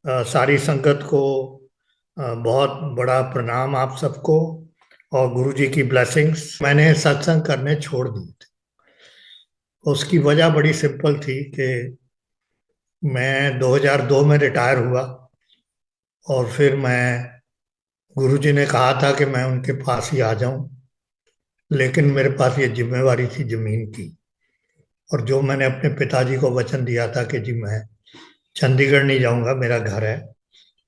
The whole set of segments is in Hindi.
सारी संगत को बहुत बड़ा प्रणाम आप सबको और गुरु जी की ब्लेसिंग्स। मैंने सत्संग करने छोड़ दिए थे। उसकी वजह बड़ी सिंपल थी कि मैं 2002 में रिटायर हुआ और फिर मैं गुरु जी ने कहा था कि मैं उनके पास ही आ जाऊं, लेकिन मेरे पास ये जिम्मेवारी थी जमीन की। और जो मैंने अपने पिताजी को वचन दिया था कि जी मैं चंडीगढ़ नहीं जाऊंगा, मेरा घर है,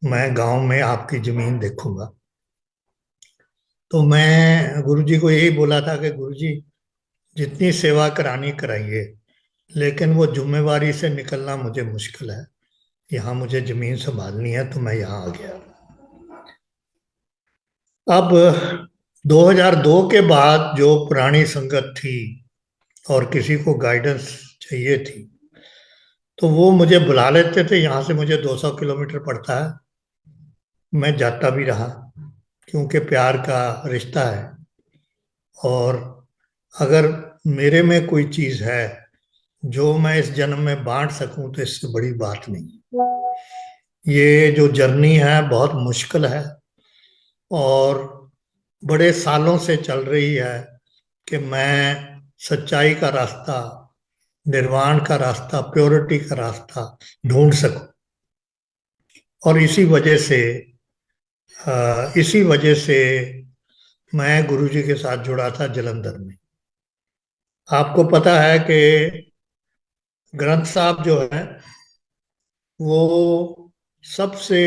मैं गांव में आपकी जमीन देखूंगा। तो मैं गुरुजी को यही बोला था कि गुरुजी जितनी सेवा करानी कराइए, लेकिन वो जिम्मेवारी से निकलना मुझे मुश्किल है। यहाँ मुझे जमीन संभालनी है, तो मैं यहाँ आ गया। अब 2002 के बाद जो पुरानी संगत थी और किसी को गाइडेंस चाहिए थी, तो वो मुझे बुला लेते थे। यहाँ से मुझे 200 किलोमीटर पड़ता है, मैं जाता भी रहा क्योंकि प्यार का रिश्ता है। और अगर मेरे में कोई चीज है जो मैं इस जन्म में बांट सकूं, तो इससे बड़ी बात नहीं। ये जो जर्नी है बहुत मुश्किल है और बड़े सालों से चल रही है कि मैं सच्चाई का रास्ता, निर्वाण का रास्ता, प्योरिटी का रास्ता ढूंढ सकूं। और इसी वजह से मैं गुरुजी के साथ जुड़ा था जलंधर में। आपको पता है कि ग्रंथ साहब जो है वो सबसे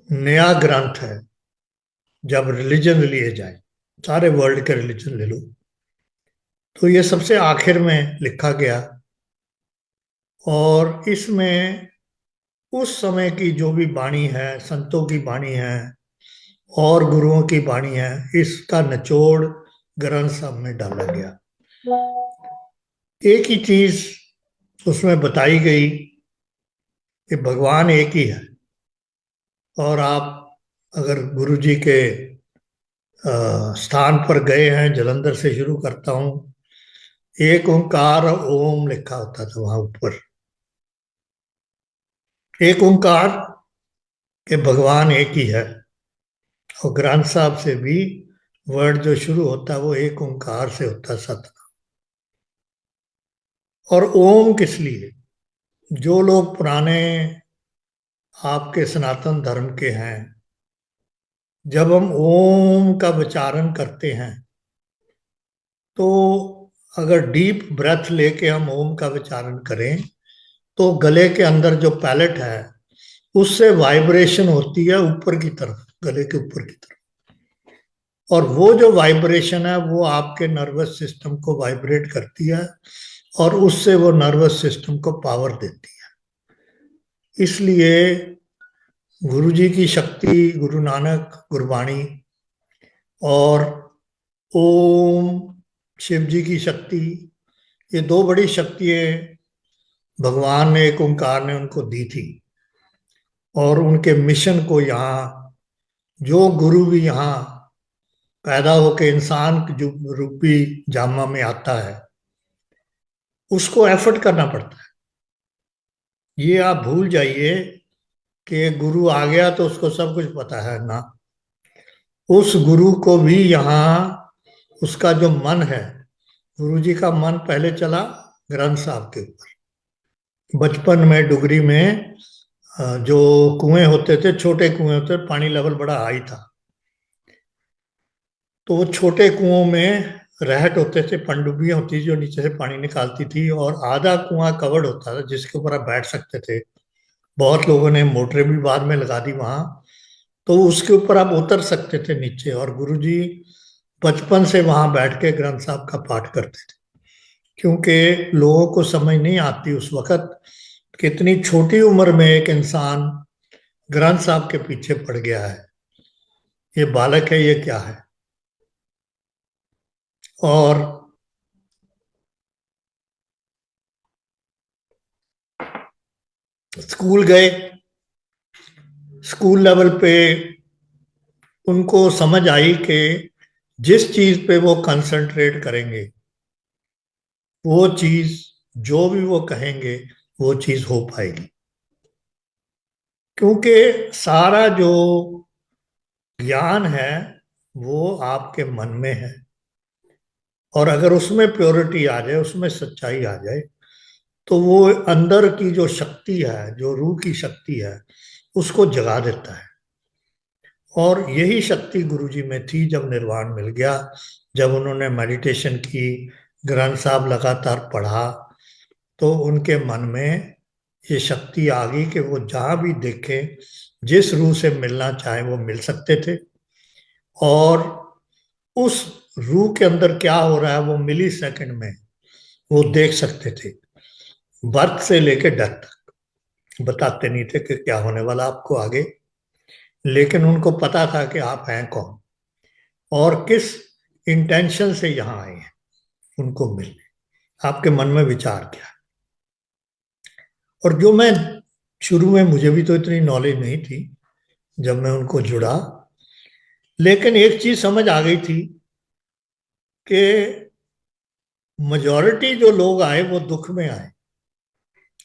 नया ग्रंथ है। जब रिलीजन लिए जाए, सारे वर्ल्ड के रिलीजन ले लो, तो ये सबसे आखिर में लिखा गया। और इसमें उस समय की जो भी वाणी है, संतों की वाणी है और गुरुओं की वाणी है, इसका निचोड़ ग्रंथ साहब में डाला गया। एक ही चीज उसमें बताई गई कि भगवान एक ही है। और आप अगर गुरु जी के स्थान पर गए हैं, जलंधर से शुरू करता हूँ, एक ओंकार ओम लिखा होता था वहां ऊपर। एक ओंकार के भगवान एक ही है। और ग्रंथ साहब से भी वर्ड जो शुरू होता है वो एक ओंकार से होता है, सतनाम। और ओम किस लिए? जो लोग पुराने आपके सनातन धर्म के हैं, जब हम ओम का विचारण करते हैं, तो अगर डीप ब्रेथ लेके हम ओम का विचारण करें, तो गले के अंदर जो पैलेट है उससे वाइब्रेशन होती है ऊपर की तरफ, गले के ऊपर की तरफ। और वो जो वाइब्रेशन है वो आपके नर्वस सिस्टम को वाइब्रेट करती है और उससे वो नर्वस सिस्टम को पावर देती है। इसलिए गुरु जी की शक्ति, गुरु नानक गुरबाणी, और ओम शिव जी की शक्ति, ये दो बड़ी शक्तियां भगवान ने, एक ओंकार ने उनको दी थी। और उनके मिशन को यहाँ जो गुरु भी यहाँ पैदा होके इंसान जो रूपी जामा में आता है, उसको एफर्ट करना पड़ता है। ये आप भूल जाइए कि गुरु आ गया तो उसको सब कुछ पता है ना। उस गुरु को भी यहाँ उसका जो मन है, गुरु जी का मन पहले चला ग्रंथ साहब के ऊपर। बचपन में डुगरी में जो कुएं होते थे, छोटे कुएं होते थे, पानी लेवल बड़ा हाई था, तो वो छोटे कुओं में रहट होते थे, पनडुब्बियां होती थी जो नीचे से पानी निकालती थी, और आधा कुआं कवर्ड होता था जिसके ऊपर आप बैठ सकते थे। बहुत लोगों ने मोटरें भी बाद में लगा दी वहां, तो उसके ऊपर आप उतर सकते थे नीचे। और गुरुजी बचपन से वहां बैठ के ग्रंथ साहब का पाठ करते थे, क्योंकि लोगों को समझ नहीं आती उस वक्त कितनी छोटी उम्र में एक इंसान ग्रंथ साहब के पीछे पड़ गया है। ये बालक है, ये क्या है। और स्कूल गए, स्कूल लेवल पे उनको समझ आई कि जिस चीज पे वो कंसंट्रेट करेंगे, वो चीज, जो भी वो कहेंगे, वो चीज हो पाएगी। क्योंकि सारा जो ज्ञान है वो आपके मन में है, और अगर उसमें प्योरिटी आ जाए, उसमें सच्चाई आ जाए, तो वो अंदर की जो शक्ति है, जो रूह की शक्ति है, उसको जगा देता है। और यही शक्ति गुरुजी में थी जब निर्वाण मिल गया। जब उन्होंने मेडिटेशन की, ग्रंथ साहब लगातार पढ़ा, तो उनके मन में ये शक्ति आ गई कि वो जहां भी देखें, जिस रूह से मिलना चाहे वो मिल सकते थे। और उस रूह के अंदर क्या हो रहा है वो मिली सेकंड में वो देख सकते थे, बर्थ से लेके डेथ तक। बताते नहीं थे कि क्या होने वाला आपको आगे, लेकिन उनको पता था कि आप हैं कौन और किस इंटेंशन से यहाँ आए हैं उनको मिलने। आपके मन में विचार क्या है। और जो मैं शुरू में, मुझे भी तो इतनी नॉलेज नहीं थी जब मैं उनको जुड़ा, लेकिन एक चीज समझ आ गई थी कि मेजॉरिटी जो लोग आए वो दुख में आए,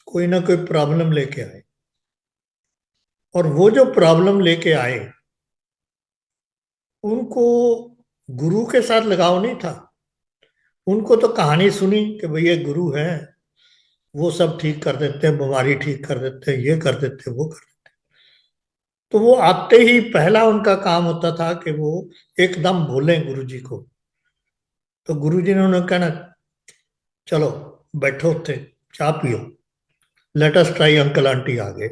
कोई ना कोई प्रॉब्लम लेके आए। और वो जो प्रॉब्लम लेके आए, उनको गुरु के साथ लगाव नहीं था। उनको तो कहानी सुनी कि भैया गुरु है, वो सब ठीक कर देते हैं, बीमारी ठीक कर देते हैं, ये कर देते हैं, वो कर देते हैं। तो वो आते ही पहला उनका काम होता था कि वो एकदम भूलें गुरु जी को। तो गुरु जी ने उन्हें कहना, चलो बैठो थे, चाय पियो, let us try. Uncle aunty आ गए,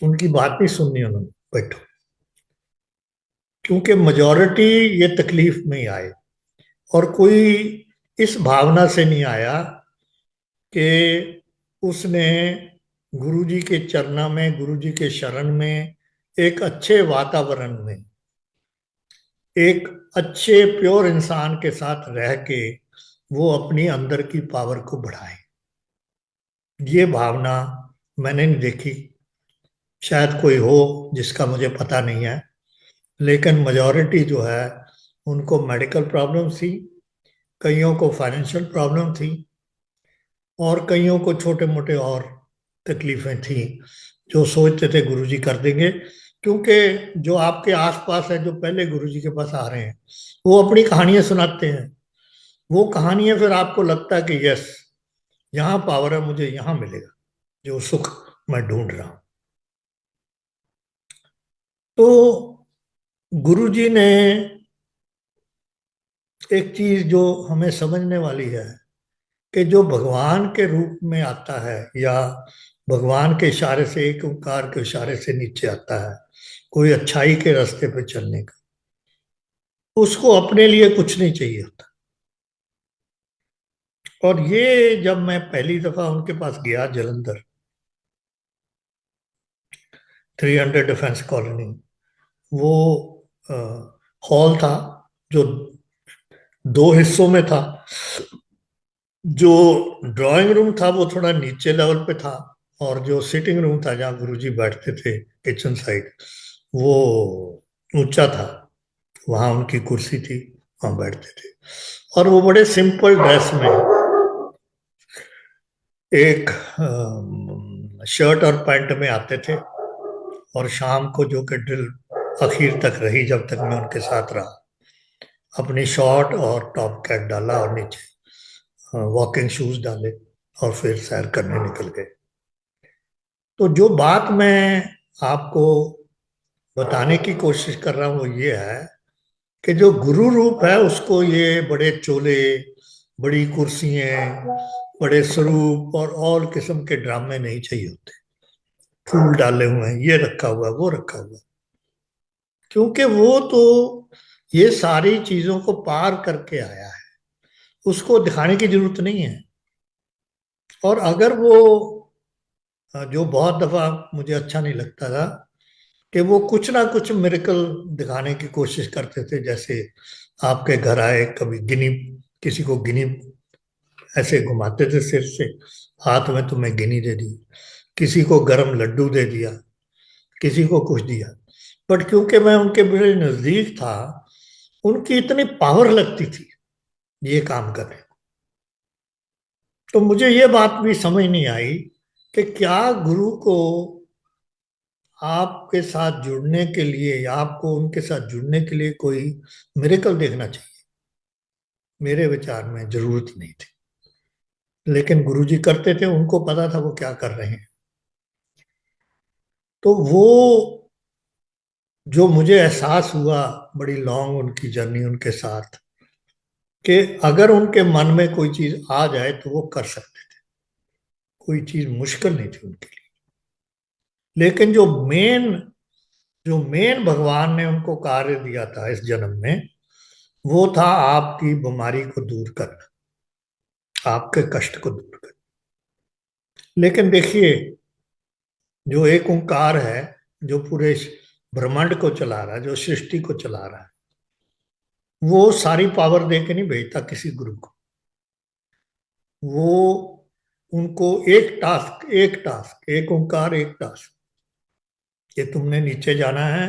उनकी बात नहीं सुननी उन्होंने, बैठो। क्योंकि मेजॉरिटी ये तकलीफ में ही आए, और कोई इस भावना से नहीं आया कि उसने गुरु जी के चरणों में, गुरु जी के शरण में, एक अच्छे वातावरण में, एक अच्छे प्योर इंसान के साथ रह के वो अपनी अंदर की पावर को बढ़ाए। ये भावना मैंने नहीं देखी। शायद कोई हो जिसका मुझे पता नहीं है, लेकिन मेजॉरिटी जो है उनको मेडिकल प्रॉब्लम थी, कईयों को फाइनेंशियल प्रॉब्लम थी, और कईयों को छोटे मोटे और तकलीफें थी, जो सोचते थे गुरुजी कर देंगे। क्योंकि जो आपके आसपास है, जो पहले गुरुजी के पास आ रहे हैं, वो अपनी कहानियां सुनाते हैं। वो कहानियां फिर आपको लगता है कि यस, यहाँ पावर है, मुझे यहाँ मिलेगा जो सुख मैं ढूंढ रहा हूँ। तो गुरुजी ने एक चीज जो हमें समझने वाली है, कि जो भगवान के रूप में आता है, या भगवान के इशारे से, एक ओंकार के इशारे से नीचे आता है, कोई अच्छाई के रास्ते पे चलने का, उसको अपने लिए कुछ नहीं चाहिए होता। और ये जब मैं पहली दफा उनके पास गया जलंधर, 300 डिफेंस कॉलोनी, वो हॉल था जो दो हिस्सों में था। जो ड्राइंग रूम था वो थोड़ा नीचे लेवल पे था, और जो सिटिंग रूम था जहाँ गुरुजी बैठते थे, किचन साइड, वो ऊंचा था। वहां उनकी कुर्सी थी, वहां बैठते थे। और वो बड़े सिंपल ड्रेस में, एक शर्ट और पैंट में आते थे। और शाम को, जो कि ड्रिल आखिर तक रही जब तक मैं उनके साथ रहा, अपनी शॉर्ट और टॉप कैप डाला और नीचे वॉकिंग शूज डाले, और फिर सैर करने निकल गए। तो जो बात मैं आपको बताने की कोशिश कर रहा हूँ वो ये है कि जो गुरु रूप है उसको ये बड़े चोले, बड़ी कुर्सियां, बड़े स्वरूप और ऑल किस्म के ड्रामे नहीं चाहिए होते। फूल डाले हुए हैं, ये रखा हुआ है, वो रखा हुआ है। क्योंकि वो तो ये सारी चीजों को पार करके आया है, उसको दिखाने की जरूरत नहीं है। और अगर वो, जो बहुत दफा मुझे अच्छा नहीं लगता था, कि वो कुछ ना कुछ मिरेकल दिखाने की कोशिश करते थे। जैसे आपके घर आए, कभी गिनी, किसी को गिनी ऐसे घुमाते थे सिर से, हाथ में तुम्हें गिनी दे दी, किसी को गरम लड्डू दे दिया, किसी को कुछ दिया। बट क्योंकि मैं उनके बड़े नजदीक था, उनकी इतनी पावर लगती थी ये काम करने। तो मुझे ये बात भी समझ नहीं आई कि क्या गुरु को आपके साथ जुड़ने के लिए या आपको उनके साथ जुड़ने के लिए कोई मिरेकल देखना चाहिए। मेरे विचार में जरूरत नहीं थी, लेकिन गुरुजी करते थे, उनको पता था वो क्या कर रहे हैं। तो वो जो मुझे एहसास हुआ, बड़ी लॉन्ग उनकी जर्नी उनके साथ, कि अगर उनके मन में कोई चीज आ जाए तो वो कर सकते थे। कोई चीज मुश्किल नहीं थी उनके लिए। लेकिन जो मेन भगवान ने उनको कार्य दिया था इस जन्म में, वो था आपकी बीमारी को दूर करना, आपके कष्ट को दूर करना। लेकिन देखिए, जो एक ओंकार है, जो पूरे ब्रह्मांड को चला रहा है, जो सृष्टि को चला रहा है, वो सारी पावर दे के नहीं भेजता किसी गुरु को। वो उनको एक ओंकार एक टास्क, कि तुमने नीचे जाना है,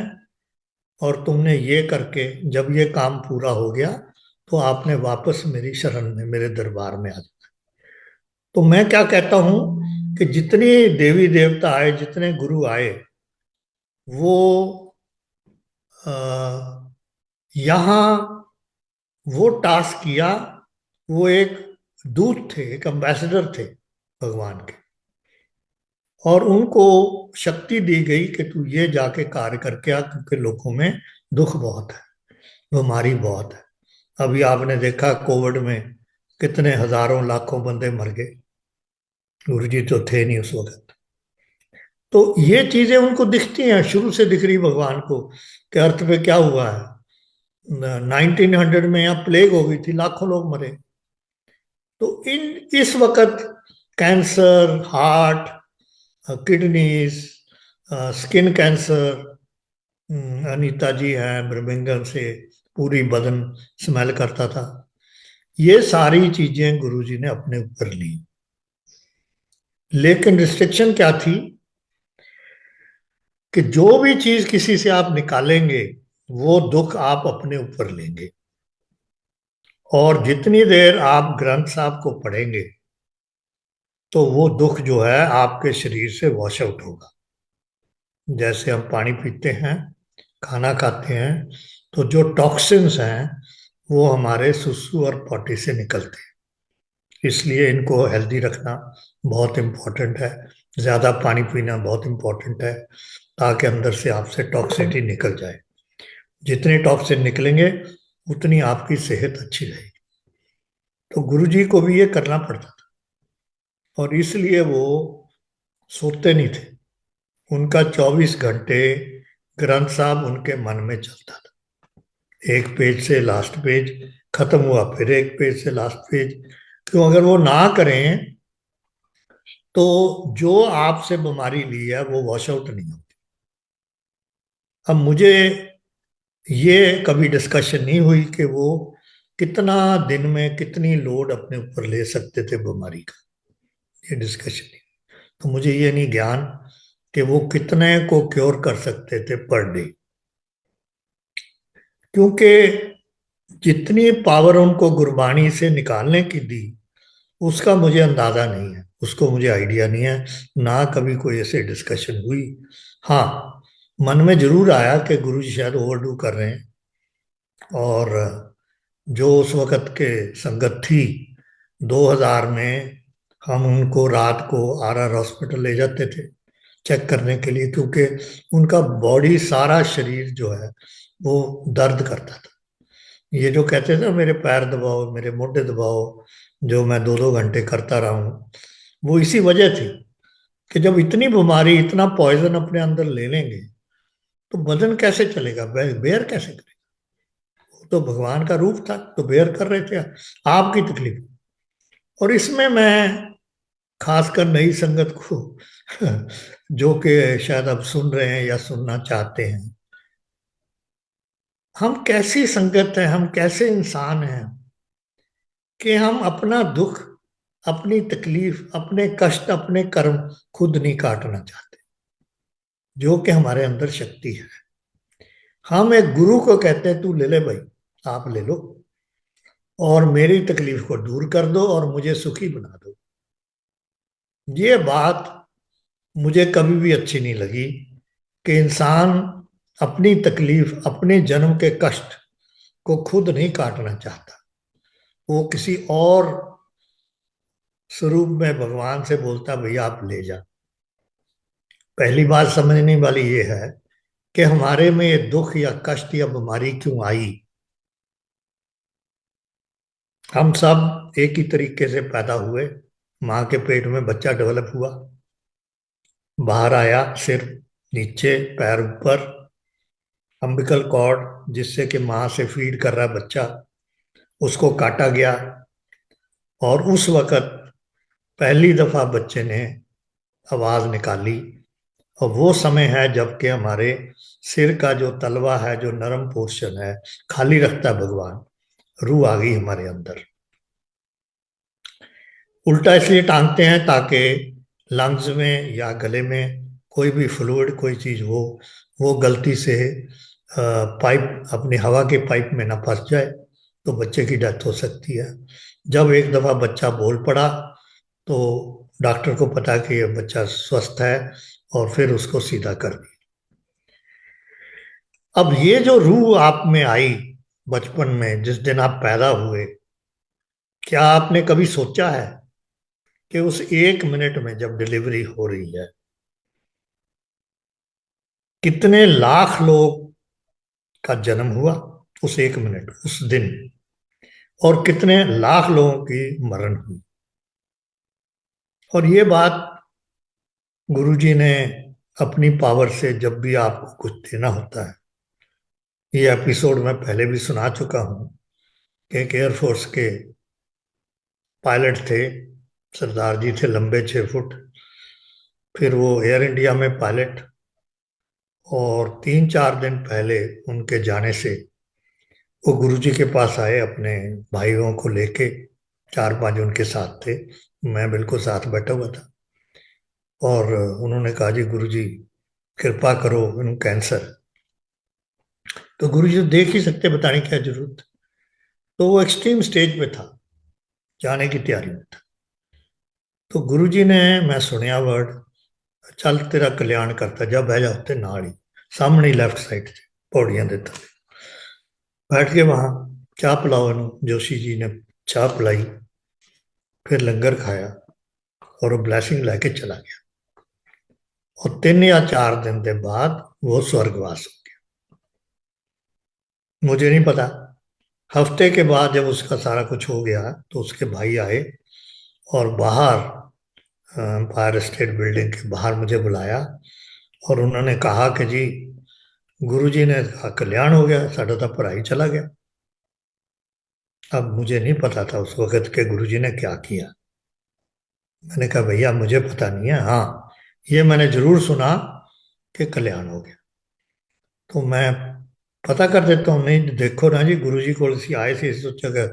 और तुमने ये करके जब ये काम पूरा हो गया तो आपने वापस मेरी शरण में, मेरे दरबार में आ जाना। तो मैं क्या कहता हूं कि जितने देवी देवता आए, जितने गुरु आए, वो यहाँ वो टास्क किया। वो एक दूत थे, एक एम्बेसडर थे भगवान के, और उनको शक्ति दी गई कि तू ये जाके कार्य करके आ, क्योंकि लोगों में दुख बहुत है, बीमारी बहुत है। अभी आपने देखा कोविड में कितने हजारों लाखों बंदे मर गए। गुरु जी तो थे नहीं उस वक्त। तो ये चीजें उनको दिखती हैं, शुरू से दिख रही भगवान को, कि अर्थ पे क्या हुआ है। 1900 में यहाँ प्लेग हो गई थी, लाखों लोग मरे। तो इस वक्त cancer, heart, kidneys, skin cancer, Anita ji हैं बर्मिंघम से, पूरी बदन स्मेल करता था। ये सारी चीजें गुरुजी ने अपने ऊपर ली। लेकिन रिस्ट्रिक्शन क्या थी, कि जो भी चीज किसी से आप निकालेंगे, वो दुख आप अपने ऊपर लेंगे। और जितनी देर आप ग्रंथ साहब को पढ़ेंगे, तो वो दुख जो है आपके शरीर से वॉश आउट होगा। जैसे हम पानी पीते हैं, खाना खाते हैं, तो जो टॉक्सिन्स हैं वो हमारे सुसु और पॉटी से निकलते हैं। इसलिए इनको हेल्दी रखना बहुत इम्पोर्टेंट है। ज़्यादा पानी पीना बहुत इम्पोर्टेंट है, ताकि अंदर से आपसे टॉक्सिटी निकल जाए। जितने टॉक्सिन निकलेंगे, उतनी आपकी सेहत अच्छी रहेगी। तो गुरु जी को भी ये करना पड़ता था, और इसलिए वो सोते नहीं थे। उनका 24 घंटे ग्रंथ साहब उनके मन में चलता था। एक पेज से लास्ट पेज खत्म हुआ, फिर एक पेज से लास्ट पेज। क्यों, अगर वो ना करें तो जो आपसे बीमारी ली है वो वॉश आउट नहीं होती। अब मुझे ये कभी डिस्कशन नहीं हुई कि वो कितना दिन में कितनी लोड अपने ऊपर ले सकते थे बीमारी का, ये डिस्कशन नहीं। तो मुझे ये नहीं ज्ञान कि वो कितने को क्योर कर सकते थे पर डे, क्योंकि जितनी पावर उनको गुरबाणी से निकालने की दी, उसका मुझे अंदाजा नहीं है, उसको मुझे आइडिया नहीं है। ना कभी कोई ऐसे डिस्कशन हुई। हाँ, मन में जरूर आया कि गुरु जी शायद ओवरडू कर रहे हैं। और जो उस वक्त के संगत थी, 2000 में हम उनको रात को आर हॉस्पिटल ले जाते थे चेक करने के लिए, क्योंकि उनका बॉडी, सारा शरीर जो है वो दर्द करता था। ये जो कहते थे मेरे पैर दबाओ, मेरे मोढे दबाओ, जो मैं 2-2 घंटे करता रहा हूँ, वो इसी वजह थी कि जब इतनी बीमारी, इतना पॉइजन अपने अंदर ले लेंगे, तो बदन कैसे चलेगा, बेयर कैसे करेगा। वो तो भगवान का रूप था, तो बेयर कर रहे थे आपकी तकलीफ। और इसमें मैं खासकर नई संगत को जो कि शायद अब सुन रहे हैं या सुनना चाहते हैं, हम कैसी संगत है, हम कैसे इंसान हैं कि हम अपना दुख, अपनी तकलीफ, अपने कष्ट, अपने कर्म खुद नहीं काटना चाहते, जो कि हमारे अंदर शक्ति है। हम एक गुरु को कहते हैं, तू ले ले भाई, आप ले लो, और मेरी तकलीफ को दूर कर दो और मुझे सुखी बना दो। ये बात मुझे कभी भी अच्छी नहीं लगी कि इंसान अपनी तकलीफ, अपने जन्म के कष्ट को खुद नहीं काटना चाहता। वो किसी और स्वरूप में भगवान से बोलता, भैया आप ले जा। पहली बात समझने वाली ये है कि हमारे में ये दुख या कष्ट या बीमारी क्यों आई। हम सब एक ही तरीके से पैदा हुए। माँ के पेट में बच्चा डेवलप हुआ, बाहर आया, सिर नीचे पैर ऊपर, अम्बिकल कॉर्ड जिससे कि माँ से फीड कर रहा बच्चा, उसको काटा गया। और उस वक्त पहली दफा बच्चे ने आवाज निकाली। और वो समय है जबकि हमारे सिर का जो तलवा है, जो नरम पोर्शन है, खाली रखता है भगवान। रूह आ गई हमारे अंदर। उल्टा इसलिए टांगते हैं ताकि लंग्स में या गले में कोई भी फ्लूइड, कोई चीज हो, वो गलती से पाइप, अपनी हवा के पाइप में ना फंस जाए, तो बच्चे की डेथ हो सकती है। जब एक दफा बच्चा बोल पड़ा तो डॉक्टर को पता कि ये बच्चा स्वस्थ है, और फिर उसको सीधा कर दिया। अब ये जो रूह आप में आई बचपन में, जिस दिन आप पैदा हुए, क्या आपने कभी सोचा है कि उस 1 मिनट में जब डिलीवरी हो रही है, कितने लाख लोग का जन्म हुआ उस 1 मिनट, उस दिन, और कितने लाख लोगों की मरण हुई। और ये बात गुरुजी ने अपनी पावर से, जब भी आपको कुछ देना होता है, ये एपिसोड मैं पहले भी सुना चुका हूं कि एक एयरफोर्स के पायलट थे, सरदार जी थे, लंबे 6 फुट। फिर वो एयर इंडिया में पायलट, और 3-4 दिन पहले उनके जाने से वो गुरुजी के पास आए अपने भाइयों को लेके। 4-5 उनके साथ थे, मैं बिल्कुल साथ बैठा हुआ था। और उन्होंने कहा, जी गुरुजी कृपा करो, इन्हें कैंसर। तो गुरुजी तो देख ही सकते, बताने की क्या जरूरत। तो वो एक्सट्रीम स्टेज पे था, जाने की तैयारी में था। तो गुरुजी ने, मैं सुनिया वर्ड, चल तेरा कल्याण करता, जब बह जा उत्ते नाल ही सामने ही लेफ्ट साइड से पौड़ियां दे थले बैठ के वहां, चाह पिलाओ इन्हू। जोशी जी ने चाह पिलाई, फिर लंगर खाया, और वो ब्लैसिंग लेके चला गया। और 3 या 4 दिन के बाद वो स्वर्गवास हो गया। मुझे नहीं पता। हफ्ते के बाद जब उसका सारा कुछ हो गया तो उसके भाई आए, और बाहर फायर स्टेट बिल्डिंग के बाहर मुझे बुलाया, और उन्होंने कहा कि जी गुरुजी ने कहा कल्याण हो गया, साडा तो भरा ही चला गया। अब मुझे नहीं पता था उस वक्त के गुरुजी ने क्या किया। मैंने कहा भैया मुझे पता नहीं है, हाँ ये मैंने जरूर सुना कि कल्याण हो गया। तो मैं पता कर देता हूँ। नहीं देखो ना जी, गुरुजी को आए थे, सोचा कि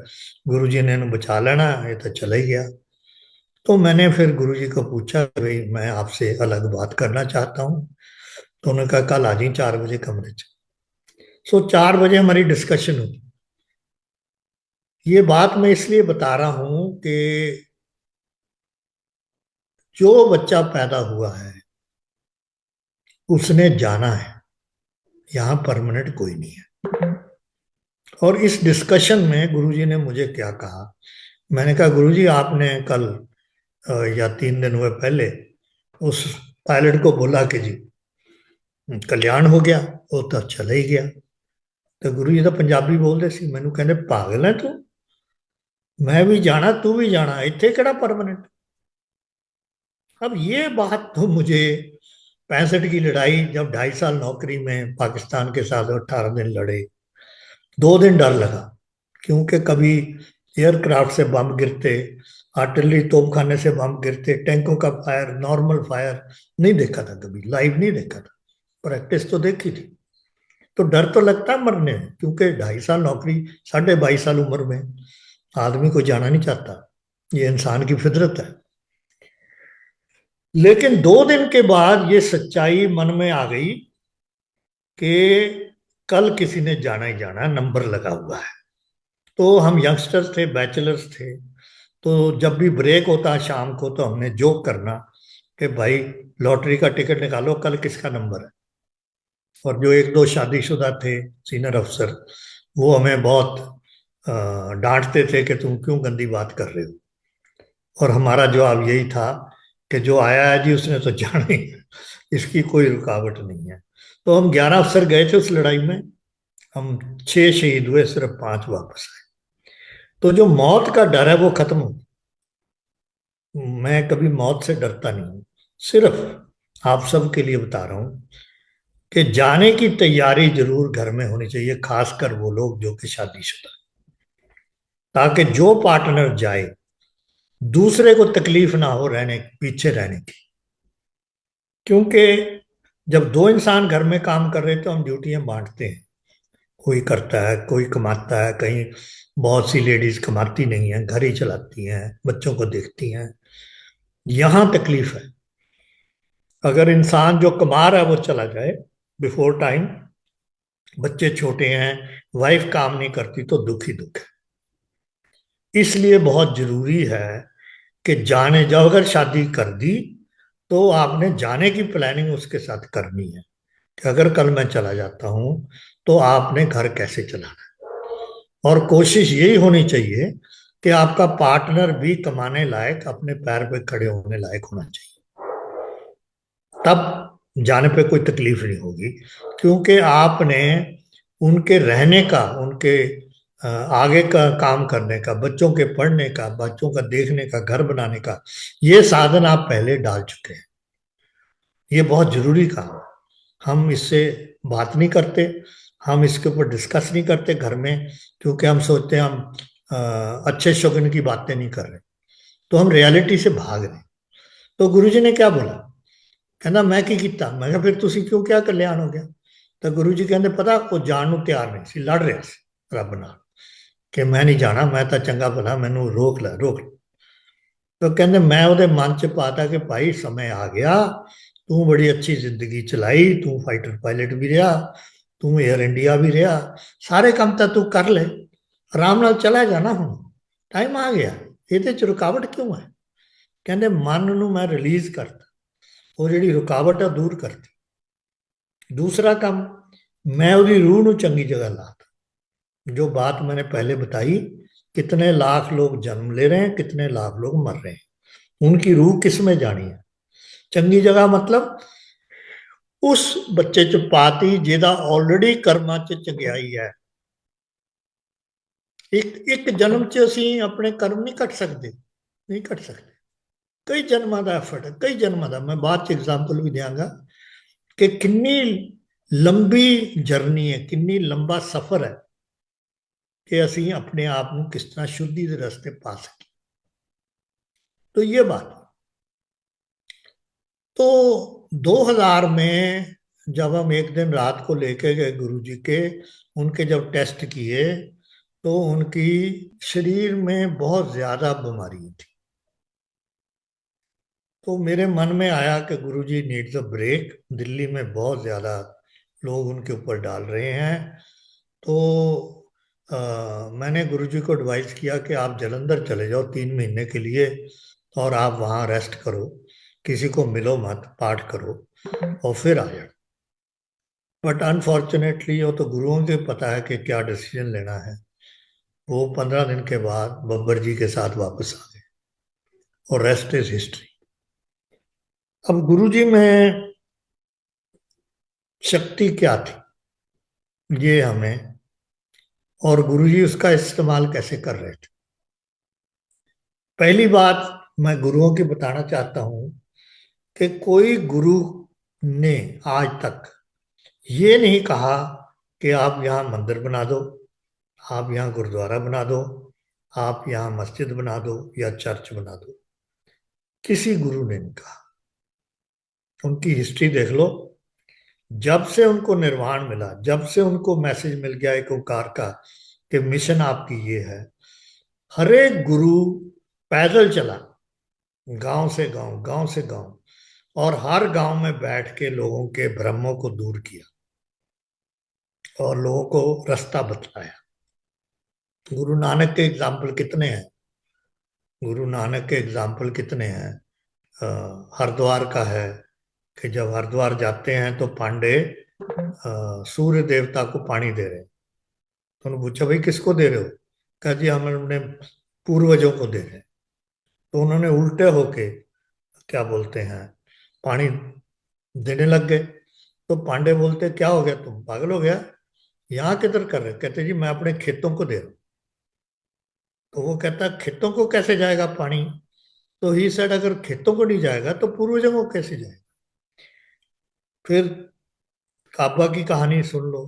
गुरुजी ने इन्हें बचा लेना, ये तो चला ही गया। तो मैंने फिर गुरुजी को पूछा, भाई मैं आपसे अलग बात करना चाहता हूँ। तो उन्होंने कहा कल आ जी 4 बजे कमरे च। सो 4 बजे हमारी डिस्कशन हुई। ये बात मैं इसलिए बता रहा हूं कि जो बच्चा पैदा हुआ है उसने जाना है, यहां परमानेंट कोई नहीं है। और इस डिस्कशन में गुरुजी ने मुझे क्या कहा, मैंने कहा गुरुजी आपने कल या 3 दिन हुए पहले उस पायलट को बोला कि जी कल्याण हो गया, वो तो चला ही गया। तो गुरु जी तो पंजाबी बोलते सी, मैनू कहते पागल है तू, मैं भी जाना तू भी जाना, इत्थे केड़ा परमानेंट। अब ये बात तो मुझे 65 की लड़ाई, जब 2.5 साल नौकरी में पाकिस्तान के साथ 18 दिन लड़े, 2 दिन डर लगा, क्योंकि कभी एयरक्राफ्ट से बम गिरते, आर्टिलरी तोपखाने से बम गिरते, टैंकों का फायर, नॉर्मल फायर नहीं देखा था, कभी लाइव नहीं देखा था, प्रैक्टिस तो देखी थी। तो डर तो लगता है मरने में, क्योंकि 2.5 साल नौकरी, 22.5 साल उम्र में आदमी को जाना नहीं चाहता, ये इंसान की फितरत है। लेकिन 2 दिन के बाद ये सच्चाई मन में आ गई कि कल किसी ने जाना ही जाना, नंबर लगा हुआ है। तो हम यंगस्टर्स थे, बैचलर्स थे, तो जब भी ब्रेक होता शाम को तो हमने जोक करना कि भाई लॉटरी का टिकट निकालो, कल किसका नंबर है। और जो एक दो शादीशुदा थे सीनियर अफसर, वो हमें बहुत डांटते थे कि तुम क्यों गंदी बात कर रहे हो। और हमारा जवाब यही था कि जो आया है जी उसने तो जाना ही है, इसकी कोई रुकावट नहीं है। तो हम 11 अफसर गए थे उस लड़ाई में, हम 6 शहीद हुए, सिर्फ 5 वापस आए। तो जो मौत का डर है वो खत्म हो। मैं कभी मौत से डरता नहीं हूँ। सिर्फ आप सब के लिए बता रहा हूँ कि जाने की तैयारी जरूर घर में होनी चाहिए, खासकर वो लोग जो कि शादीशुदा, ताकि जो पार्टनर जाए दूसरे को तकलीफ ना हो रहने पीछे रहने की। क्योंकि जब दो इंसान घर में काम कर रहे तो हम ड्यूटियां बांटते हैं, कोई करता है कोई कमाता है, कहीं बहुत सी लेडीज कमाती नहीं है, घर ही चलाती हैं, बच्चों को देखती हैं। यहां तकलीफ है। अगर इंसान जो कमा रहा है वो चला जाए बिफोर टाइम, बच्चे छोटे हैं, वाइफ काम नहीं करती, तो दुख ही दुख है। इसलिए बहुत जरूरी है कि जाने जाओ, अगर शादी कर दी तो आपने जाने की प्लानिंग उसके साथ करनी है कि अगर कल मैं चला जाता हूं तो आपने घर कैसे चलाना है। और कोशिश यही होनी चाहिए कि आपका पार्टनर भी कमाने लायक, अपने पैर पे खड़े होने लायक होना चाहिए। तब जाने पे कोई तकलीफ नहीं होगी, क्योंकि आपने उनके रहने का, उनके आगे का काम करने का, बच्चों के पढ़ने का, बच्चों का देखने का, घर बनाने का, ये साधन आप पहले डाल चुके हैं। ये बहुत जरूरी काम है। हम इससे बात नहीं करते, हम इसके ऊपर डिस्कस नहीं करते घर में, क्योंकि हम सोचते हैं हम अच्छे शगुन की बातें नहीं कर रहे, तो हम रियलिटी से भाग रहे हैं। तो गुरुजी ने क्या बोला, कहना मैं की ਕੀਤਾ। मैं ਕਿਹਾ ਫਿਰ ਤੁਸੀਂ ਕਿਉਂ ਕਿਆ ਕਲਿਆਣ ਹੋ ਗਿਆ। ਤਾਂ ਗੁਰੂ ਜੀ ਕਹਿੰਦੇ ਪਤਾ ਉਹ ਜਾਣ ਨੂੰ ਤਿਆਰ ਨਹੀਂ ਸੀ, ਲੜ ਰਿਹਾ ਸੀ ਰੱਬ ਨਾਲ ਕਿ ਮੈਂ ਨਹੀਂ ਜਾਣਾ, ਮੈਂ ਤਾਂ ਚੰਗਾ ਭਲਾ, ਮੈਨੂੰ ਰੋਕ ਲੈ ਰੋਕ ਲੈ। ਤਾਂ ਕਹਿੰਦੇ ਮੈਂ ਉਹਦੇ ਮਨ ਚ ਪਾਤਾ ਕਿ ਭਾਈ समय आ गया, तू बड़ी अच्छी जिंदगी चलाई, तू फाइटर पायलट भी रहा, तू एयर इंडिया भी रहा, सारे काम तो तू कर ले, आराम नाल चला जाना, हूँ टाइम आ गया, ਇਹਦੇ ਚ ਰੁਕਾਵਟ ਕਿਉਂ ਹੈ। ਕਹਿੰਦੇ ਮਨ ਨੂੰ ਮੈਂ ਰਿਲੀਜ਼ ਕਰਤਾ, ਉਹ ਜਿਹੜੀ ਰੁਕਾਵਟ ਹੈ ਦੂਰ ਕਰਤੀ। दूसरा काम, मैं ਉਹਦੀ रूह ਨੂੰ चंगी जगह लाता। जो बात मैंने पहले बताई, कितने लाख लोग जन्म ले रहे हैं, कितने लाख लोग मर रहे हैं, उनकी रूह किस में जानी है। चंगी जगह मतलब उस बच्चे च पाती ਜਿਹਦਾ ਆਲਰੇਡੀ ਕਰਮਾਂ ਚ ਚੰਗਿਆਈ ਹੈ। ਇੱਕ ਜਨਮ ਚ ਅਸੀਂ ਆਪਣੇ ਕਰਮ ਨਹੀਂ ਕੱਟ ਸਕਦੇ, ਨਹੀਂ ਕੱਟ ਸਕਦੇ। ਕਈ ਜਨਮਾਂ ਦਾ ਐਫਰਟ ਹੈ, ਕਈ ਜਨਮਾਂ ਦਾ। ਮੈਂ ਬਾਅਦ ਚ ਐਗਜ਼ਾਮਪਲ ਵੀ ਦਿਆਂਗਾ ਕਿ ਕਿੰਨੀ ਲੰਬੀ ਜਰਨੀ ਹੈ, ਕਿੰਨੀ ਲੰਬਾ ਸਫ਼ਰ ਹੈ कि ਅਸੀਂ अपने आप ਨੂੰ किस तरह शुद्धि के रास्ते पा सकें। तो ये बात। तो 2000 में जब हम एक दिन रात को लेके गए गुरु जी के, उनके जब टेस्ट किए तो उनकी शरीर में बहुत ज्यादा बीमारी थी। तो मेरे मन में आया कि गुरु जी नीड्स अ ब्रेक, दिल्ली में बहुत ज्यादा लोग उनके ऊपर डाल रहे हैं। तो मैंने गुरुजी को एडवाइस किया कि आप जलंधर चले जाओ 3 महीने के लिए, और आप वहाँ रेस्ट करो, किसी को मिलो मत, पाठ करो और फिर आ जाओ। बट अनफॉर्चुनेटली वो तो गुरुओं के पता है कि क्या डिसीजन लेना है। वो 15 दिन के बाद बब्बर जी के साथ वापस आ गए, और रेस्ट इज हिस्ट्री। अब गुरु जी में शक्ति क्या थी ये हमें, और गुरु जी उसका इस्तेमाल कैसे कर रहे थे। पहली बात मैं गुरुओं की बताना चाहता हूं कि कोई गुरु ने आज तक ये नहीं कहा कि आप यहाँ मंदिर बना दो, आप यहाँ गुरुद्वारा बना दो, आप यहाँ मस्जिद बना दो या चर्च बना दो। किसी गुरु ने नहीं कहा। उनकी हिस्ट्री देख लो, जब से उनको निर्वाण मिला, जब से उनको मैसेज मिल गया एक ओंकार का कि मिशन आपकी ये है, हर एक गुरु पैदल चला, गांव से गांव, गांव से गांव, और हर गांव में बैठ के लोगों के भ्रमों को दूर किया और लोगों को रास्ता बतलाया। गुरु नानक के एग्जाम्पल कितने हैं, गुरु नानक के एग्जाम्पल कितने हैं। हरिद्वार का है कि जब हरिद्वार जाते हैं तो पांडे सूर्य देवता को पानी दे रहे हैं। तो उन्होंने पूछा भाई किसको दे रहे हो? कहा जी हम अपने पूर्वजों को दे रहे हैं। तो उन्होंने उल्टे होके क्या बोलते हैं पानी देने लग गए। तो पांडे बोलते क्या हो गया, तुम पागल हो गया, यहाँ किधर कर रहे? कहते जी मैं अपने खेतों को दे रहा हूँ। तो वो कहता खेतों को कैसे जाएगा पानी? तो ही सेड अगर खेतों को नहीं जाएगा तो पूर्वजों को कैसे जाएगा? फिर काबा की कहानी सुन लो।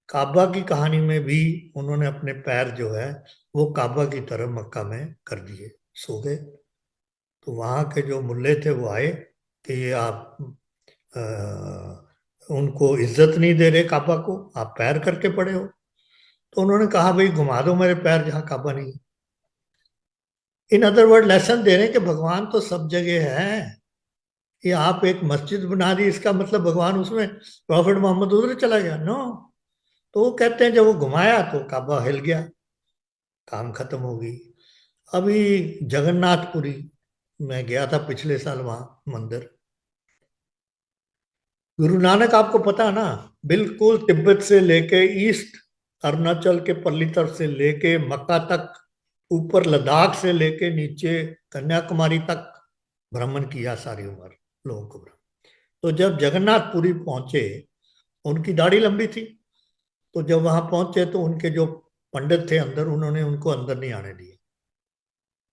काबा की कहानी में भी उन्होंने अपने पैर जो है वो काबा की तरफ मक्का में कर दिए, सो गए। तो वहां के जो मुल्ले थे वो आए कि ये आप उनको इज्जत नहीं दे रहे काबा को, आप पैर करके पड़े हो। तो उन्होंने कहा भाई घुमा दो मेरे पैर जहाँ काबा नहीं है। इन अदर वर्ड लेसन दे रहे हैं कि भगवान तो सब जगह है। ये आप एक मस्जिद बना दी इसका मतलब भगवान उसमें, प्रॉफिट मोहम्मद उधर चला गया? नो। तो वो कहते हैं जब वो घुमाया तो काबा हिल गया, काम खत्म हो गई। अभी जगन्नाथपुरी मैं गया था पिछले साल, वहां मंदिर गुरु नानक आपको पता है ना, बिल्कुल तिब्बत से लेके ईस्ट अरुणाचल के पल्ली तरफ से लेके मक्का तक, ऊपर लद्दाख से लेके नीचे कन्याकुमारी तक भ्रमण किया सारी उम्र लोगों को। तो जब जगन्नाथपुरी पहुंचे, उनकी दाढ़ी लंबी थी। तो जब वहां पहुंचे तो उनके जो पंडित थे अंदर, उन्होंने उनको अंदर नहीं आने दिए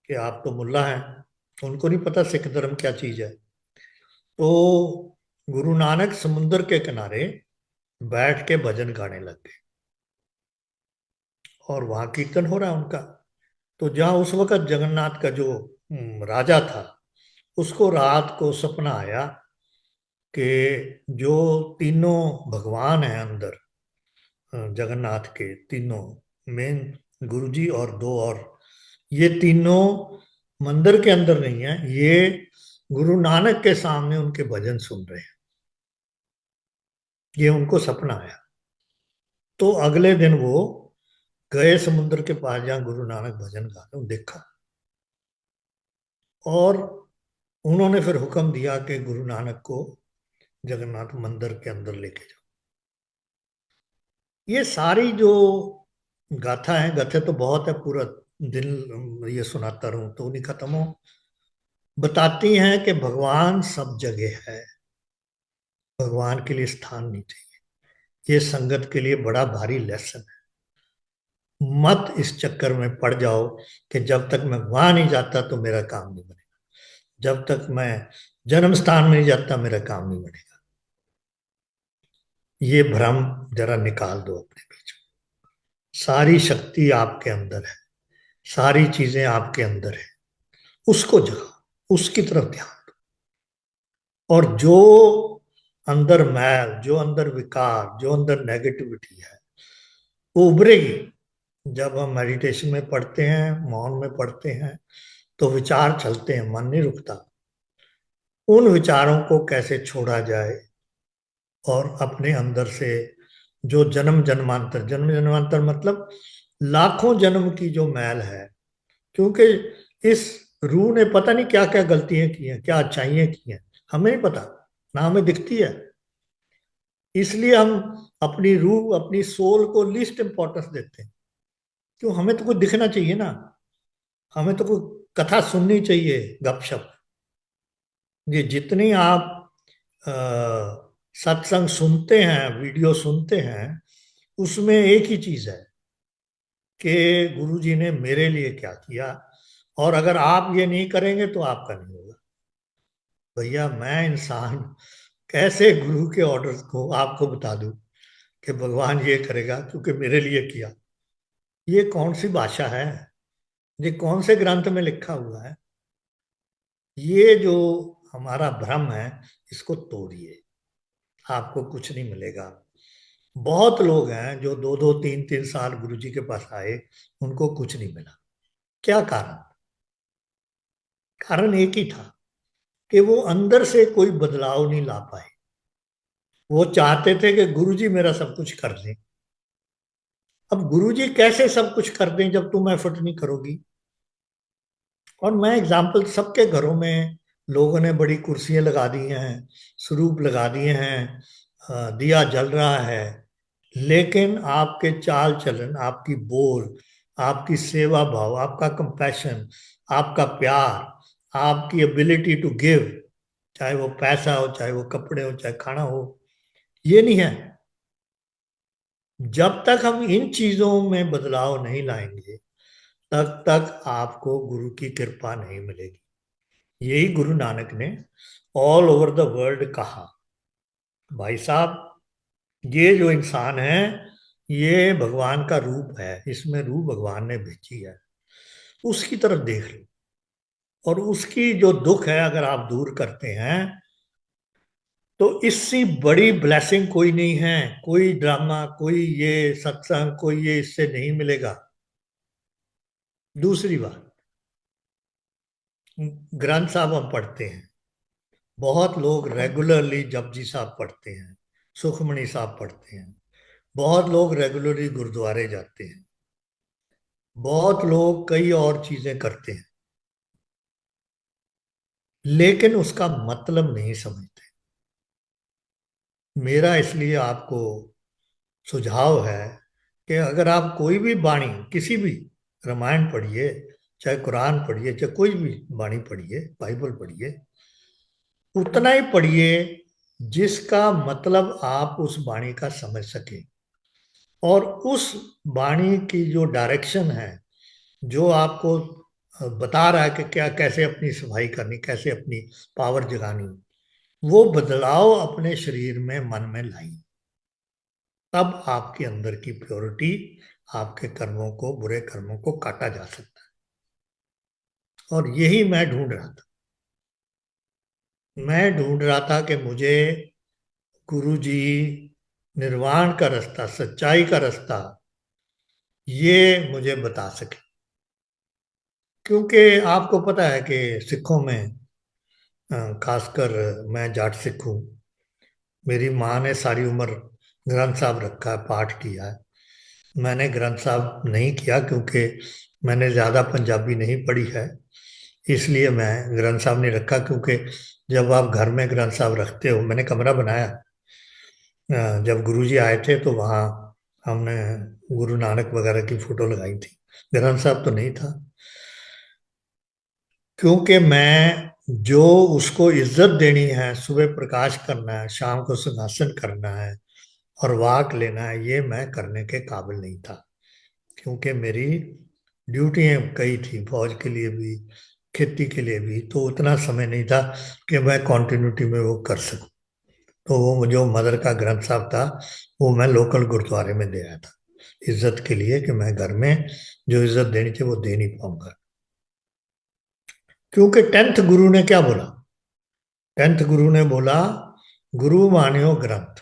कि आप तो मुल्ला हैं। उनको नहीं पता सिख धर्म क्या चीज है। तो गुरु नानक समुद्र के किनारे बैठ के भजन गाने लग गए और वहां कीर्तन हो रहा है उनका। तो जहाँ उस वक्त जगन्नाथ का जो राजा था, उसको रात को सपना आया कि जो तीनों भगवान हैं अंदर, जगन्नाथ के तीनों मेन, गुरुजी और दो और, ये तीनों मंदिर के अंदर नहीं है, ये गुरु नानक के सामने उनके भजन सुन रहे हैं। ये उनको सपना आया। तो अगले दिन वो गए समुद्र के पास जहाँ गुरु नानक भजन गा रहे, देखा। और उन्होंने फिर हुक्म दिया कि गुरु नानक को जगन्नाथ मंदिर के अंदर लेके जाओ। ये सारी जो गाथा है, गाथे तो बहुत है, पूरा दिन ये सुनाता रहूं तो नहीं खत्म हो। बताती हैं कि भगवान सब जगह है, भगवान के लिए स्थान नहीं चाहिए। ये संगत के लिए बड़ा भारी लेसन है। मत इस चक्कर में पड़ जाओ कि जब तक मैं वहां नहीं जाता तो मेरा काम नहीं बनेगा, जब तक मैं जन्म स्थान में नहीं जाता मेरा काम नहीं बनेगा। ये भ्रम जरा निकाल दो अपने बीच में। सारी शक्ति आपके अंदर है, सारी चीजें आपके अंदर है, उसको जगाओ, उसकी तरफ ध्यान दो। और जो अंदर मैल, जो अंदर विकार, जो अंदर नेगेटिविटी है, वो उभरेगी। जब हम मेडिटेशन में पढ़ते हैं, मौन में पढ़ते हैं, तो विचार चलते हैं, मन नहीं रुकता। उन विचारों को कैसे छोड़ा जाए और अपने अंदर से जो जन्म जन्मांतर मतलब लाखों जन्म की जो मैल है, क्योंकि इस रूह ने पता नहीं क्या क्या गलतियां की हैं, क्या अच्छाइयां की हैं, हमें नहीं पता, ना हमें दिखती है। इसलिए हम अपनी रूह, अपनी सोल को लीस्ट इंपॉर्टेंस देते हैं। क्यों? हमें तो कुछ दिखना चाहिए ना, हमें तो कोई कथा सुननी चाहिए, गपशप। ये जितनी आप अ, सत्संग सुनते हैं, वीडियो सुनते हैं, उसमें एक ही चीज है कि गुरु जी ने मेरे लिए क्या किया, और अगर आप ये नहीं करेंगे तो आपका नहीं होगा। भैया मैं इंसान कैसे गुरु के ऑर्डर्स को आपको बता दूं कि भगवान ये करेगा क्योंकि मेरे लिए किया? ये कौन सी भाषा है? ये कौन से ग्रंथ में लिखा हुआ है? ये जो हमारा भ्रम है, इसको तोड़िए, आपको कुछ नहीं मिलेगा। बहुत लोग हैं जो दो दो तीन तीन साल गुरुजी के पास आए, उनको कुछ नहीं मिला। क्या कारण? कारण एक ही था कि वो अंदर से कोई बदलाव नहीं ला पाए। वो चाहते थे कि गुरुजी मेरा सब कुछ कर दें। अब गुरुजी कैसे सब कुछ कर दें जब तुम एफर्ट नहीं करोगी? और मैं एग्जाम्पल, सबके घरों में लोगों ने बड़ी कुर्सियां लगा दी हैं, स्वरूप लगा दिए हैं, दिया जल रहा है, लेकिन आपके चाल चलन, आपकी बोल, आपकी सेवा भाव, आपका कंपैशन, आपका प्यार, आपकी एबिलिटी टू गिव, चाहे वो पैसा हो, चाहे वो कपड़े हो, चाहे खाना हो, ये नहीं है। जब तक हम इन चीजों में बदलाव नहीं लाएंगे, तब तक आपको गुरु की कृपा नहीं मिलेगी। यही गुरु नानक ने ऑल ओवर द वर्ल्ड कहा, भाई साहब, ये जो इंसान है, ये भगवान का रूप है, इसमें रूह भगवान ने भेजी है, उसकी तरफ देख लो। और उसकी जो दुख है अगर आप दूर करते हैं, तो इससे बड़ी ब्लेसिंग कोई नहीं है। कोई ड्रामा, कोई ये सत्संग, कोई ये इससे नहीं मिलेगा। दूसरी बात, ग्रंथ साहब हम पढ़ते हैं, बहुत लोग रेगुलरली जपजी साहब पढ़ते हैं, सुखमणि साहब पढ़ते हैं, बहुत लोग रेगुलरली गुरुद्वारे जाते हैं, बहुत लोग कई और चीजें करते हैं, लेकिन उसका मतलब नहीं समझते। मेरा इसलिए आपको सुझाव है कि अगर आप कोई भी बाणी, किसी भी, रामायण पढ़िए, चाहे कुरान पढ़िए, चाहे कोई भी बाणी पढ़िए, बाइबल पढ़िए, उतना ही पढ़िए जिसका मतलब आप उस बाणी का समझ सके। और उस बाणी की जो डायरेक्शन है, जो आपको बता रहा है कि क्या, कैसे अपनी सफाई करनी, कैसे अपनी पावर जगानी, वो बदलाव अपने शरीर में, मन में लाई, तब आपके अंदर की प्योरिटी, आपके कर्मों को, बुरे कर्मों को काटा जा सकता है। और यही मैं ढूंढ रहा था। मैं ढूंढ रहा था कि मुझे गुरु जी निर्वाण का रास्ता, सच्चाई का रास्ता, ये मुझे बता सके। क्योंकि आपको पता है कि सिखों में, खासकर मैं जाट सिख हूँ, मेरी माँ ने सारी उम्र ग्रंथ साहब रखा है, पाठ किया है। मैंने ग्रंथ साहब नहीं किया क्योंकि मैंने ज़्यादा पंजाबी नहीं पढ़ी है, इसलिए मैं ग्रंथ साहब नहीं रखा। क्योंकि जब आप घर में ग्रंथ साहब रखते हो, मैंने कमरा बनाया, जब गुरुजी आए थे तो वहाँ हमने गुरु नानक वगैरह की फोटो लगाई थी, ग्रंथ साहब तो नहीं था। क्योंकि मैं जो उसको इज्जत देनी है, सुबह प्रकाश करना है, शाम को सिंहासन करना है और वाक लेना है, ये मैं करने के काबिल नहीं था। क्योंकि मेरी ड्यूटियां कई थी, फौज के लिए भी, खेती के लिए भी, तो उतना समय नहीं था कि मैं कॉन्टिन्यूटी में वो कर सकूं। तो वो जो मदर का ग्रंथ साहब था, वो मैं लोकल गुरुद्वारे में दे आया था, इज्जत के लिए, कि मैं घर में जो इज्जत देनी चाहिए वो दे नहीं पाऊंगा। क्योंकि टेंथ गुरु ने क्या बोला? टेंथ गुरु ने बोला, गुरु मानियो ग्रंथ,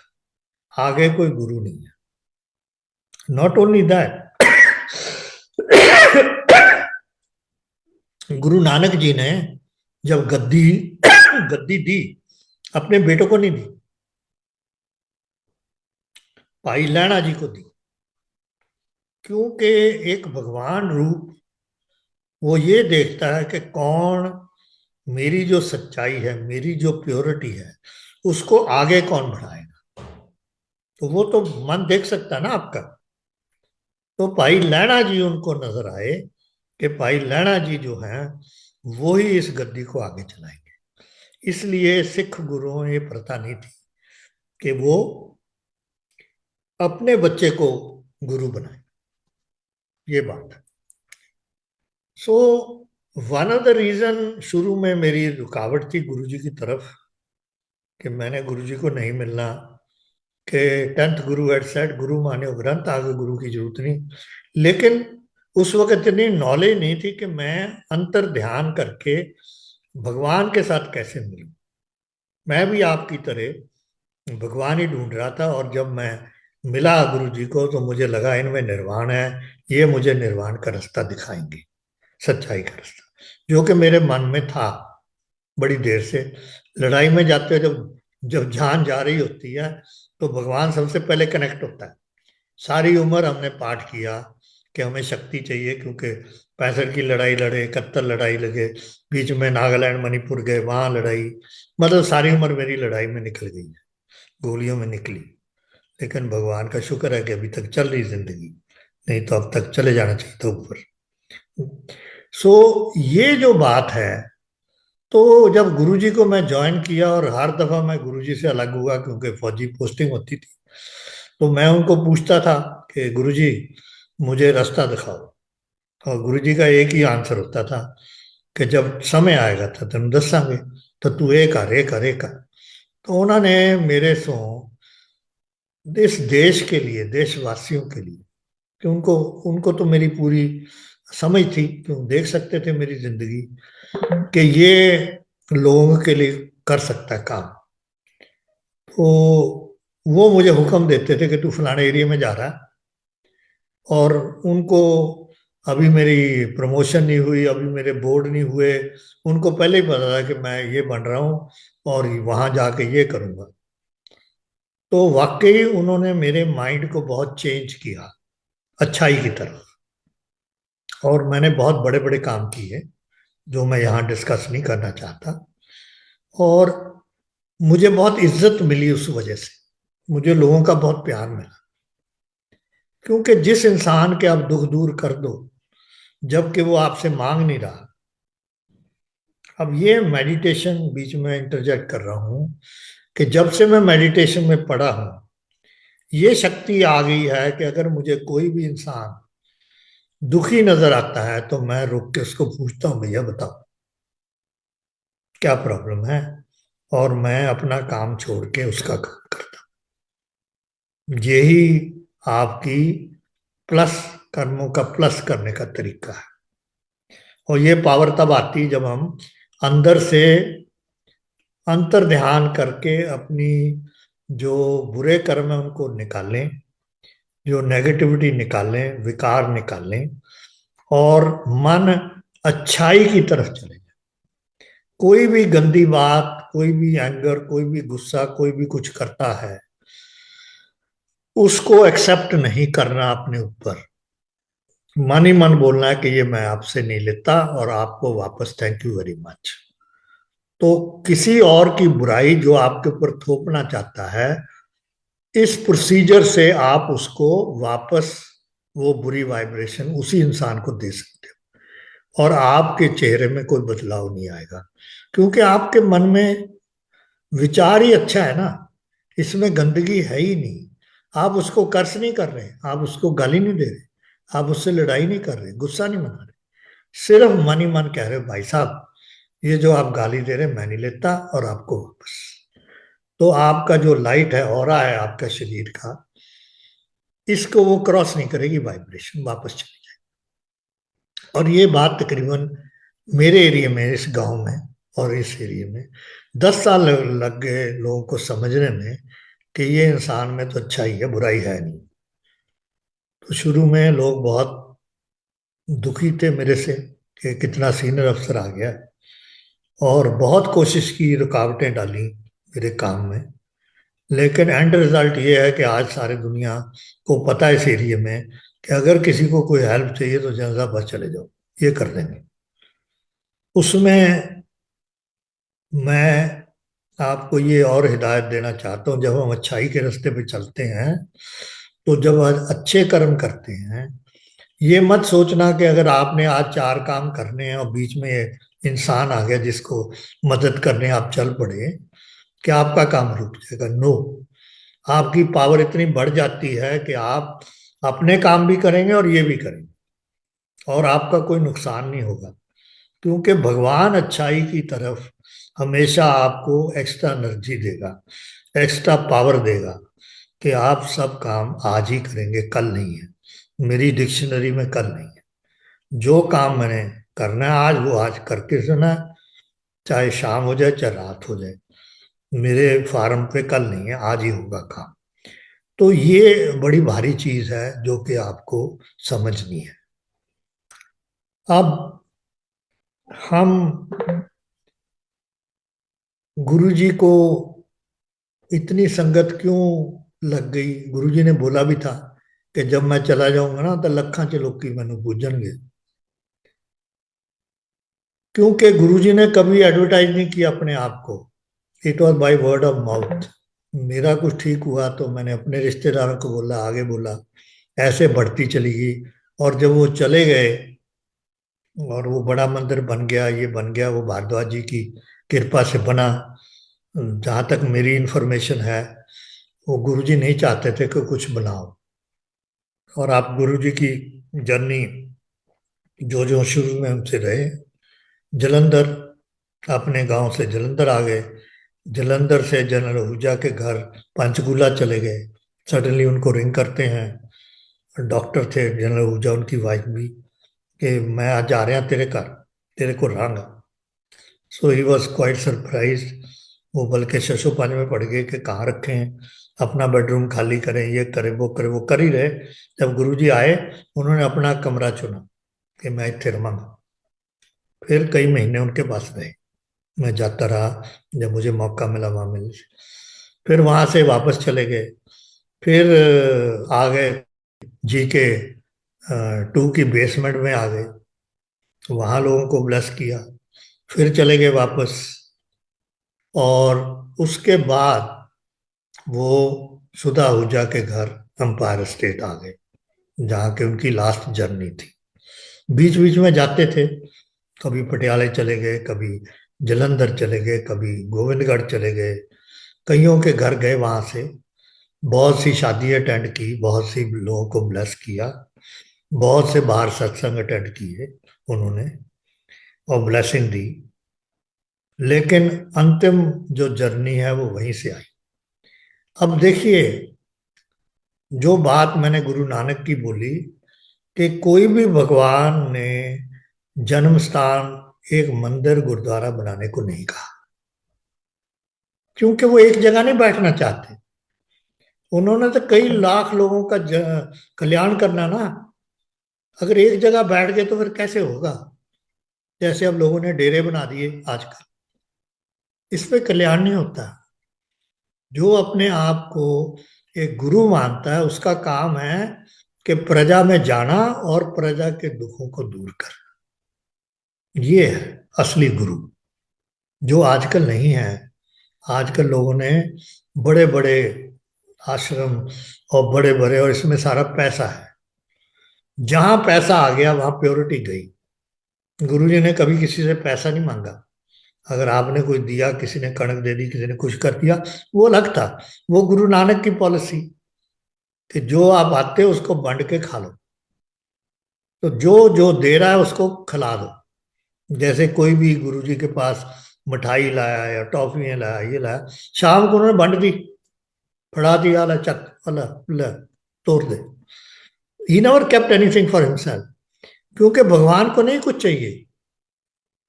आगे कोई गुरु नहीं है। Not only that, Guru Nanak ji ने जब गद्दी गद्दी दी, अपने बेटों को नहीं दी, भाई लैणा जी को दी। क्योंकि एक भगवान रूप, वो ये देखता है कि कौन, मेरी जो सच्चाई है, मेरी जो प्योरिटी है, उसको आगे कौन बढ़ाएगा। तो वो तो मन देख सकता है ना आपका। तो भाई लैणा जी उनको नजर आए कि भाई लैणा जी जो हैं, वो ही इस गद्दी को आगे चलाएंगे। इसलिए सिख गुरुओं ये प्रथा नहीं थी कि वो अपने बच्चे को गुरु बनाए, ये बात है। So one of the reason, शुरू में मेरी रुकावट थी गुरु जी की तरफ, कि मैंने गुरु जी को नहीं मिलना, कि टेंथ गुरु हैड सेड गुरु मान्यो ग्रंथ, आगे गुरु की जरूरत नहीं। लेकिन उस वक्त इतनी नॉलेज नहीं थी कि मैं अंतर ध्यान करके भगवान के साथ कैसे मिलूं। मैं भी आपकी तरह भगवान ही ढूंढ रहा था, और जब मैं मिला गुरु जी को तो मुझे लगा इनमें निर्वाण है, ये मुझे निर्वाण का रास्ता दिखाएंगे, सच्चाई का रास्ता, जो कि मेरे मन में था बड़ी देर से। लड़ाई में जाते हुए जब जब जान जा रही होती है, तो भगवान सबसे पहले कनेक्ट होता है। सारी उम्र हमने पाठ किया कि हमें शक्ति चाहिए, क्योंकि 65 की लड़ाई लड़े, 71 लड़ाई लगे, बीच में नागालैंड मणिपुर गए, वहां लड़ाई, मतलब सारी उम्र मेरी लड़ाई में निकल गई है। गोलियों में निकली। लेकिन भगवान का शुक्र है कि अभी तक चल रही जिंदगी, नहीं तो अब तक चले जाना चाहिए था ऊपर। सो ये जो बात है, तो जब गुरुजी को मैं ज्वाइन किया, और हर दफा मैं गुरुजी से अलग हुआ क्योंकि फौजी पोस्टिंग होती थी, तो मैं उनको पूछता था कि गुरुजी मुझे रास्ता दिखाओ। और गुरुजी का एक ही आंसर होता था कि जब समय आएगा तो तुम दसांगे, तो तू ये कर ये कर ये कर। तो उन्होंने मेरे सो इस देश के लिए, देशवासियों के लिए, कि उनको उनको तो मेरी पूरी समझ थी, क्यों देख सकते थे मेरी जिंदगी कि ये लोगों के लिए कर सकता है काम। तो वो मुझे हुक्म देते थे कि तू फलाने एरिया में जा रहा है। और उनको अभी मेरी प्रमोशन नहीं हुई, अभी मेरे बोर्ड नहीं हुए, उनको पहले ही पता था कि मैं ये बन रहा हूँ और वहां जाके ये करूंगा। तो वाकई उन्होंने मेरे माइंड को बहुत चेंज किया अच्छाई की तरफ। और मैंने बहुत बड़े बड़े काम किए जो मैं यहाँ डिस्कस नहीं करना चाहता। और मुझे बहुत इज्जत मिली उस वजह से, मुझे लोगों का बहुत प्यार मिला। क्योंकि जिस इंसान के आप दुख दूर कर दो जबकि वो आपसे मांग नहीं रहा। अब ये मेडिटेशन बीच में इंटरजेक्ट कर रहा हूं कि जब से मैं मेडिटेशन में पड़ा हूं, ये शक्ति आ गई है कि अगर मुझे कोई भी इंसान दुखी नजर आता है तो मैं रुक के उसको पूछता हूँ, भैया बताओ क्या प्रॉब्लम है, और मैं अपना काम छोड़ के उसका काम करता हूँ। यही आपकी प्लस कर्मों का प्लस करने का तरीका है। और ये पावर तब आती है जब हम अंदर से अंतर ध्यान करके अपनी जो बुरे कर्म है उनको निकालें, जो नेगेटिविटी निकालें, विकार निकालें, और मन अच्छाई की तरफ चले जाए। कोई भी गंदी बात, कोई भी एंगर, कोई भी गुस्सा, कोई भी कुछ करता है, उसको एक्सेप्ट नहीं करना अपने ऊपर। मन ही मन बोलना है कि ये मैं आपसे नहीं लेता और आपको वापस थैंक यू वेरी मच। तो किसी और की बुराई जो आपके ऊपर थोपना चाहता है, इस प्रोसीजर से आप उसको वापस वो बुरी वाइब्रेशन उसी इंसान को दे सकते हो, और आपके चेहरे में कोई बदलाव नहीं आएगा। क्योंकि आपके मन में विचार ही अच्छा है ना, इसमें गंदगी है ही नहीं। आप उसको कर्ज नहीं कर रहे, आप उसको गाली नहीं दे रहे, आप उससे लड़ाई नहीं कर रहे, गुस्सा नहीं मना रहे, सिर्फ मन ही मन कह रहे हो भाई साहब ये जो आप गाली दे रहे मैं नहीं लेता, और आपको वापस। तो आपका जो लाइट है, ऑरा है आपका शरीर का, इसको वो क्रॉस नहीं करेगी वाइब्रेशन, वापस चली जाए। और ये बात तकरीबन मेरे एरिया में, इस गांव में और इस एरिया में 10 साल लग गए लोगों को समझने में कि ये इंसान में तो अच्छाई है, बुराई है नहीं। तो शुरू में लोग बहुत दुखी थे मेरे से कि कितना सीनियर अफसर आ गया, और बहुत कोशिश की, रुकावटें डाली मेरे काम में। लेकिन एंड रिजल्ट ये है कि आज सारी दुनिया को पता है इस एरिया में कि अगर किसी को कोई हेल्प चाहिए तो जनता बस चले जाओ, ये कर देंगे। उसमें मैं आपको ये और हिदायत देना चाहता हूँ, जब हम अच्छाई के रास्ते पे चलते हैं, तो जब अच्छे कर्म करते हैं, ये मत सोचना कि अगर आपने आज 4 काम करने हैं और बीच में ये इंसान आ गया जिसको मदद करने आप चल पड़े, कि आपका काम रुक जाएगा। नो, आपकी पावर इतनी बढ़ जाती है कि आप अपने काम भी करेंगे और ये भी करेंगे, और आपका कोई नुकसान नहीं होगा। क्योंकि भगवान अच्छाई की तरफ हमेशा आपको एक्स्ट्रा एनर्जी देगा, एक्स्ट्रा पावर देगा, कि आप सब काम आज ही करेंगे, कल नहीं है। मेरी डिक्शनरी में कल नहीं है। जो काम मैंने करना है आज, वो आज करके सुना, चाहे शाम हो जाए चाहे रात हो जाए। मेरे फार्म पे कल नहीं है, आज ही होगा काम। तो ये बड़ी भारी चीज है जो कि आपको समझनी है। अब हम गुरु जी को इतनी संगत क्यों लग गई? गुरु जी ने बोला भी था कि जब मैं चला जाऊंगा ना तो लखा च लोग मैनू पूजनगे। क्योंकि गुरु जी ने कभी एडवर्टाइज नहीं किया अपने आप को, it was by word of mouth. मेरा कुछ ठीक हुआ तो मैंने अपने रिश्तेदारों को बोला, आगे बोला, ऐसे बढ़ती चली गई। और जब वो चले गए और वो बड़ा मंदिर बन गया, ये बन गया, वो भारद्वाज जी की कृपा से बना। जहाँ तक मेरी इंफॉर्मेशन है, वो गुरुजी नहीं चाहते थे कि कुछ बनाओ। और आप गुरुजी की जर्नी जो जो शुरू में उनसे रहे, जलंधर, अपने गांव से जलंधर आ गए, जलंधर से जनरल आहूजा के घर पंचकूला चले गए। सडनली उनको रिंग करते हैं, डॉक्टर थे जनरल आहूजा, उनकी वाइफ भी, कि मैं आज आ रहा तेरे घर, तेरे को रंग। सो ही वॉज क्वाइट सरप्राइज। वो बल्कि शशोपंज में पड़ गए कि कहाँ रखे हैं, अपना बेडरूम खाली करें, ये करें वो करें, वो कर ही रहे। जब गुरुजी आए, उन्होंने अपना कमरा चुना कि मैं इतने रवांगा। फिर कई महीने उनके पास रहे, मैं जाता रहा, जब मुझे मौका मिला वहां मिल। फिर वहां से वापस चले गए। फिर आ गए जी के 2 की बेसमेंट में आ गए, वहां लोगों को ब्लेस किया। फिर चले गए वापस। और उसके बाद वो सुधा आहूजा के घर एम्पायर स्टेट आ गए, जहाँ के उनकी लास्ट जर्नी थी। बीच बीच में जाते थे, कभी पटियाले चले गए, कभी जलंधर चले गए, कभी गोविंदगढ़ चले गए, कईयों के घर गए, वहां से बहुत सी शादी अटेंड की, बहुत सी लोगों को ब्लेस किया, बहुत से बाहर सत्संग अटेंड किए उन्होंने और ब्लेसिंग दी। लेकिन अंतिम जो जर्नी है वो वहीं से आई। अब देखिए, जो बात मैंने गुरु नानक की बोली कि कोई भी भगवान ने जन्म स्थान एक मंदिर गुरुद्वारा बनाने को नहीं कहा, क्योंकि वो एक जगह नहीं बैठना चाहते। उन्होंने तो कई लाख लोगों का कल्याण करना ना। अगर एक जगह बैठ गए तो फिर कैसे होगा? जैसे अब लोगों ने डेरे बना दिए आजकल, इस पे कल्याण नहीं होता। जो अपने आप को एक गुरु मानता है, उसका काम है कि प्रजा में जाना और प्रजा के दुखों को दूर करना। ये है असली गुरु, जो आजकल नहीं है। आजकल लोगों ने बड़े बड़े आश्रम और बड़े बड़े, और इसमें सारा पैसा है। जहां पैसा आ गया वहां प्योरिटी गई। गुरुजी ने कभी किसी से पैसा नहीं मांगा। अगर आपने कोई दिया, किसी ने कणक दे दी, किसी ने कुछ कर दिया, वो अलग था। वो गुरु नानक की पॉलिसी कि जो आप आते हो उसको बांट के खा लो। तो जो जो दे रहा है उसको खिला दो। जैसे कोई भी गुरुजी के पास मिठाई लाया या टॉफियां लाया, ये लाया, शाम को उन्होंने बांट दी, फड़ा दिया, ला चक, अला ले, तोड़ दे। He never kept anything for himself, क्योंकि भगवान को नहीं कुछ चाहिए।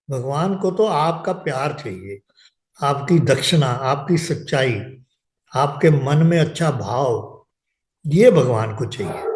भगवान को तो आपका प्यार चाहिए, आपकी दक्षिणा, आपकी सच्चाई, आपके मन में अच्छा भाव, ये भगवान को चाहिए।